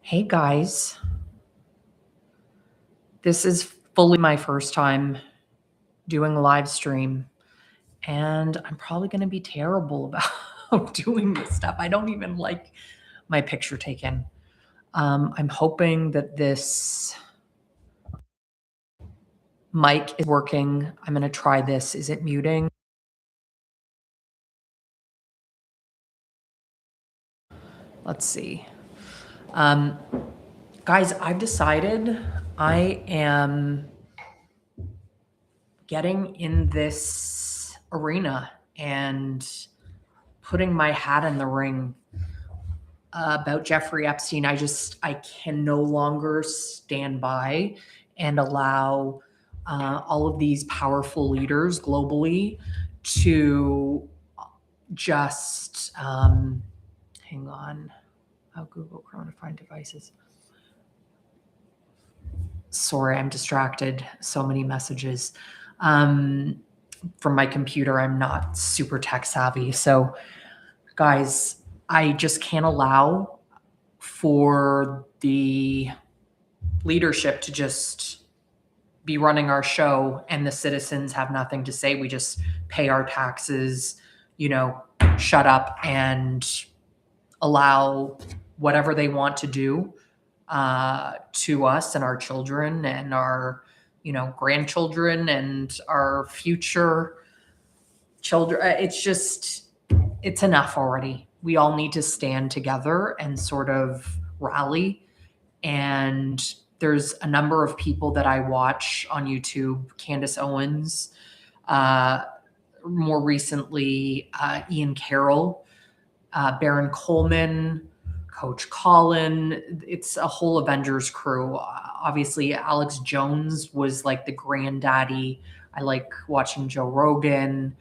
Hey guys, this is fully my first time doing a live stream, and I'm probably going to be terrible about doing this stuff. I don't even like my picture taken. I'm hoping that this mic is working. I'm going to try this. Is it muting? Let's see. Guys, I've decided I am getting in this arena and putting my hat in the ring about Jeffrey Epstein. I can no longer stand by and allow all of these powerful leaders globally to just, hang on, Google Chrome to find devices. Sorry, I'm distracted. So many messages from my computer. I'm not super tech savvy. So guys, I just can't allow for the leadership to just be running our show and the citizens have nothing to say. We just pay our taxes, shut up and allow whatever they want to do to us and our children and our, grandchildren and our future children. It's enough already. We all need to stand together and sort of rally. And there's a number of people that I watch on YouTube, Candace Owens, more recently, Ian Carroll, Baron Coleman, Coach Colin. It's a whole Avengers crew. Obviously, Alex Jones was like the granddaddy. I like watching Joe Rogan,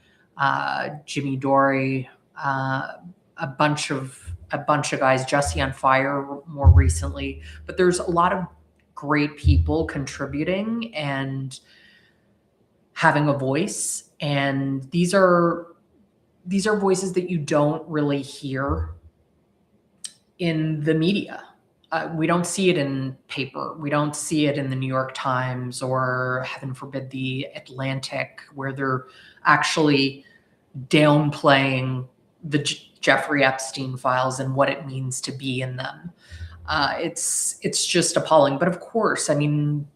Jimmy Dore, a bunch of guys, Jesse on Fire more recently. But there's a lot of great people contributing and having a voice. And these are voices that you don't really hear in the media. We don't see it in paper. We don't see it in the New York Times or, heaven forbid, the Atlantic, where they're actually downplaying the Jeffrey Epstein files and what it means to be in them. It's just appalling. But of course, I mean,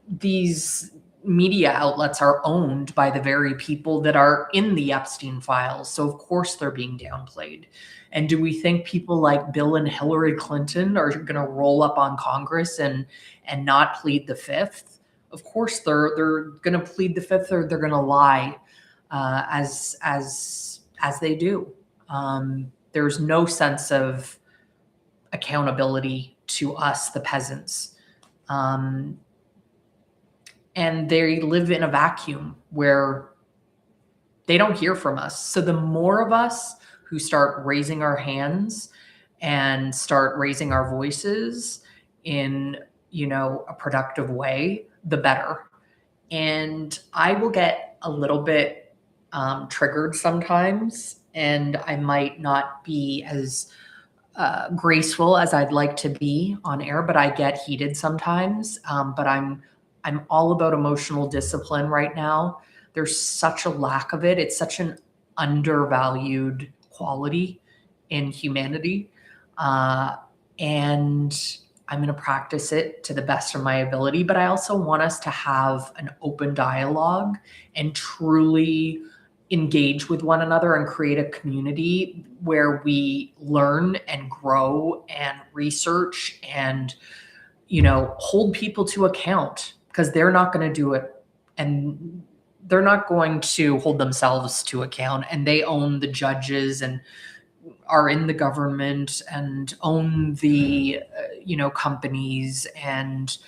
these media outlets are owned by the very people that are in the Epstein files. So of course they're being downplayed. And do we think people like Bill and Hillary Clinton are going to roll up on Congress and not plead the fifth? Of course they're going to plead the fifth, or they're going to lie as they do. There's no sense of accountability to us, the peasants. And they live in a vacuum where they don't hear from us. So the more of us who start raising our hands and start raising our voices in, a productive way, the better. And I will get a little bit triggered sometimes, and I might not be as graceful as I'd like to be on air, but I get heated sometimes. But I'm all about emotional discipline right now. There's such a lack of it. It's such an undervalued quality in humanity. And I'm going to practice it to the best of my ability. But I also want us to have an open dialogue and truly engage with one another and create a community where we learn and grow and research and, hold people to account, because they're not going to do it. And they're not going to hold themselves to account, and they own the judges and are in the government and own the, companies, and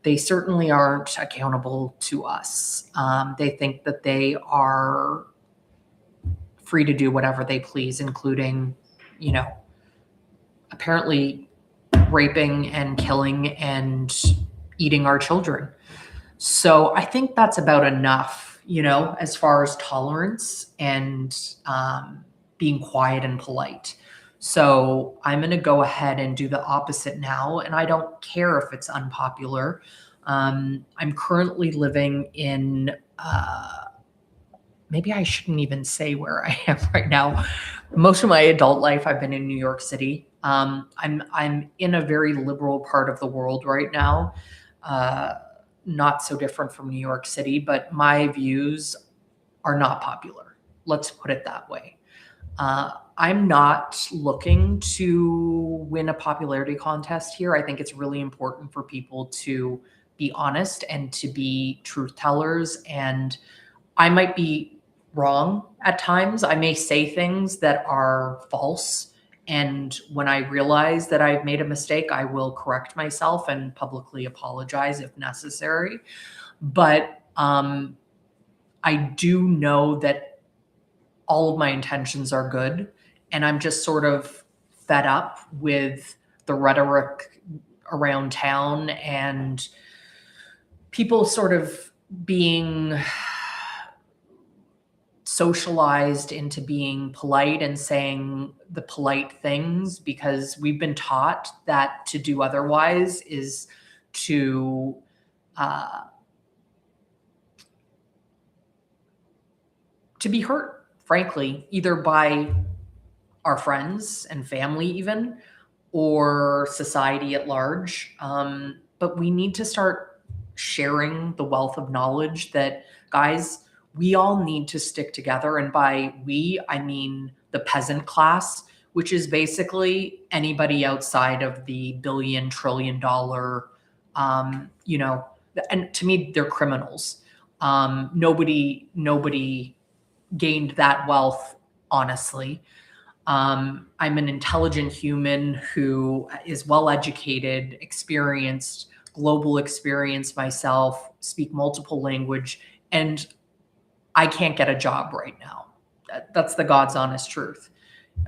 they certainly aren't accountable to us. They think that they are free to do whatever they please, including, apparently raping and killing and eating our children. So I think that's about enough, as far as tolerance and being quiet and polite. So I'm going to go ahead and do the opposite now. And I don't care if it's unpopular. I'm currently living in, maybe I shouldn't even say where I am right now. Most of my adult life, I've been in New York City. I'm in a very liberal part of the world right now. Uh, Not so different from New York City, but my views are not popular. Let's put it that way. I'm not looking to win a popularity contest here. I think it's really important for people to be honest and to be truth tellers. And I might be wrong at times. I may say things that are false. And when I realize that I've made a mistake, I will correct myself and publicly apologize if necessary. But I do know that all of my intentions are good. And I'm just sort of fed up with the rhetoric around town and people sort of being socialized into being polite and saying the polite things because we've been taught that to do otherwise is to uh, be hurt, frankly, either by our friends and family even, or society at large. But we need to start sharing the wealth of knowledge that, guys, we all need to stick together. And by we, I mean the peasant class, which is basically anybody outside of the billion, trillion dollar, you know, and to me, they're criminals. Nobody gained that wealth honestly. I'm an intelligent human who is well educated, experienced, global experience myself, speak multiple language, and I can't get a job right now. That's the God's honest truth.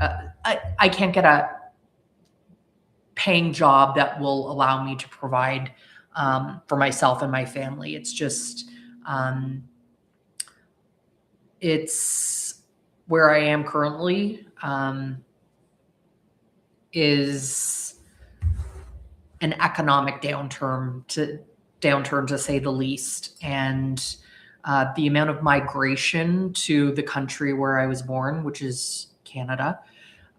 I can't get a paying job that will allow me to provide for myself and my family. It's just, it's where I am currently. Is an economic downturn to say the least, and the amount of migration to the country where I was born, which is Canada,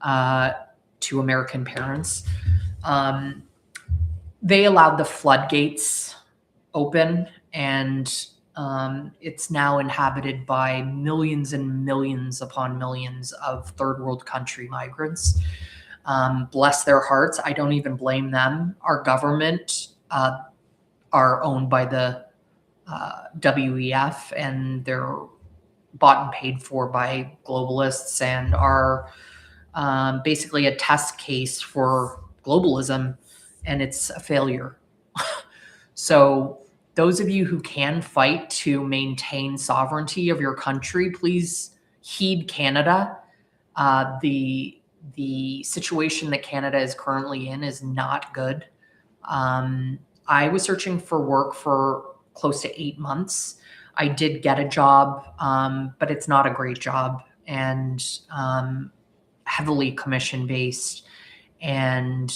to American parents, they allowed the floodgates open, and it's now inhabited by millions and millions upon millions of third world country migrants. Bless their hearts. I don't even blame them. Our government are owned by the WEF, and they're bought and paid for by globalists and are basically a test case for globalism, and it's a failure. So those of you who can fight to maintain sovereignty of your country, please heed Canada. The situation that Canada is currently in is not good. I was searching for work for close to 8 months. I did get a job, but it's not a great job, and heavily commission based. And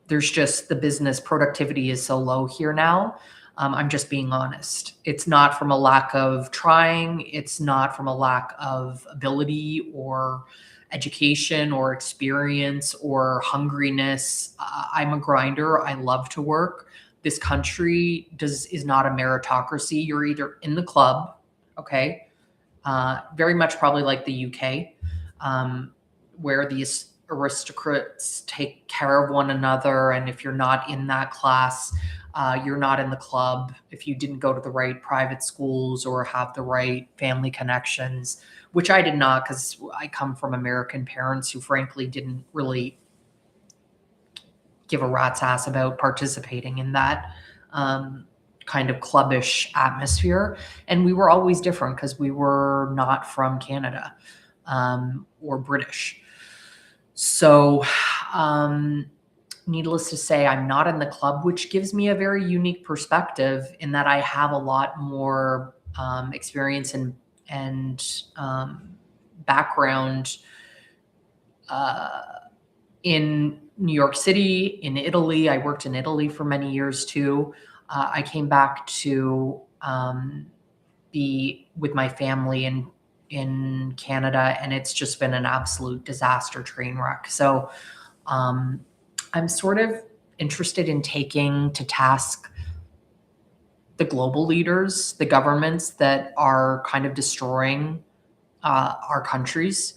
there's just the business productivity is so low here now. I'm just being honest. It's not from a lack of trying. It's not from a lack of ability or education or experience or hungriness. I'm a grinder. I love to work. This country is not a meritocracy. You're either in the club, okay, very much probably like the UK, where these aristocrats take care of one another. And if you're not in that class, you're not in the club. If you didn't go to the right private schools or have the right family connections, which I did not, because I come from American parents who frankly didn't really give a rat's ass about participating in that kind of clubbish atmosphere. And we were always different because we were not from Canada or British. So, needless to say, I'm not in the club, which gives me a very unique perspective in that I have a lot more experience and background in New York City, in Italy. I worked in Italy for many years too. I came back to be with my family in Canada, and it's just been an absolute disaster train wreck. So I'm sort of interested in taking to task the global leaders, the governments that are kind of destroying our countries,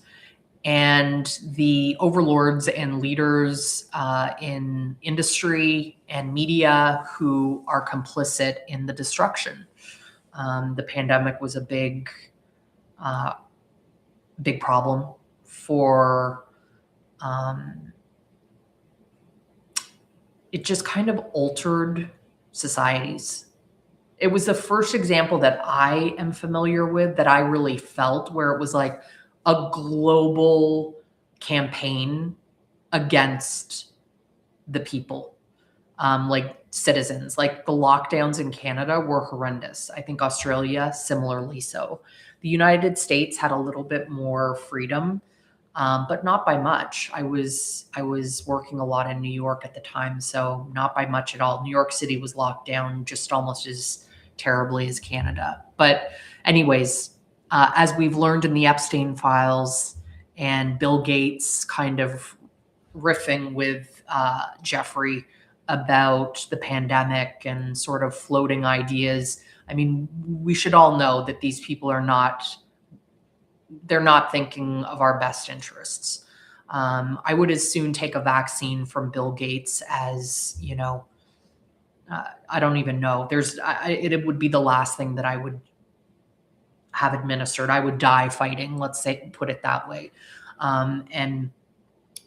and the overlords and leaders in industry and media who are complicit in the destruction. The pandemic was a uh, big problem for. It just kind of altered societies. It was the first example that I am familiar with that I really felt where it was like a global campaign against the people, like citizens. Like the lockdowns in Canada were horrendous. I think Australia, similarly so. The United States had a little bit more freedom, but not by much. I was working a lot in New York at the time, so not by much at all. New York City was locked down just almost as terribly as Canada. But anyways, as we've learned in the Epstein Files and Bill Gates kind of riffing with Jeffrey about the pandemic and sort of floating ideas. I mean, we should all know that these people are not, they're not thinking of our best interests. I would as soon take a vaccine from Bill Gates as, I don't even know. It would be the last thing that I would have administered. I would die fighting, let's say, put it that way. And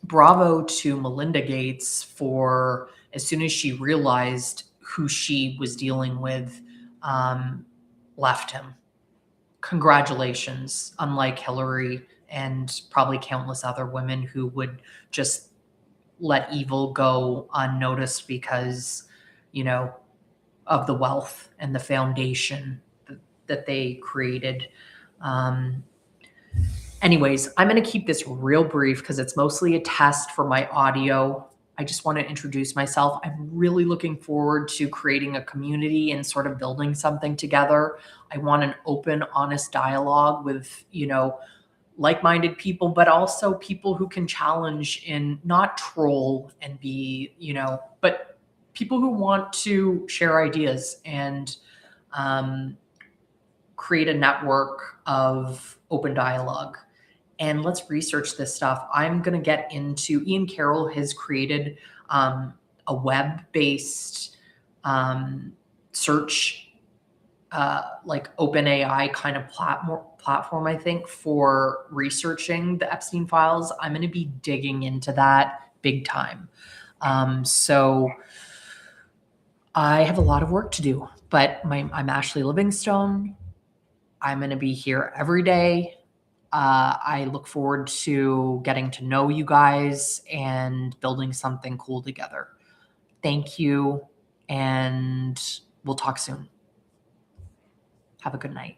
bravo to Melinda Gates for, as soon as she realized who she was dealing with, left him. Congratulations, unlike Hillary and probably countless other women who would just let evil go unnoticed because, of the wealth and the foundation that they created. Anyways, I'm going to keep this real brief because it's mostly a test for my audio. I just want to introduce myself. I'm really looking forward to creating a community and sort of building something together. I want an open, honest dialogue with, like-minded people, but also people who can challenge and not troll and be, but people who want to share ideas and create a network of open dialogue. And let's research this stuff. I'm going to get into, Ian Carroll has created a web-based search, like OpenAI kind of platform, I think, for researching the Epstein Files. I'm going to be digging into that big time. So I have a lot of work to do, but I'm Ashley Livingstone. I'm going to be here every day. I look forward to getting to know you guys and building something cool together. Thank you, and we'll talk soon. Have a good night.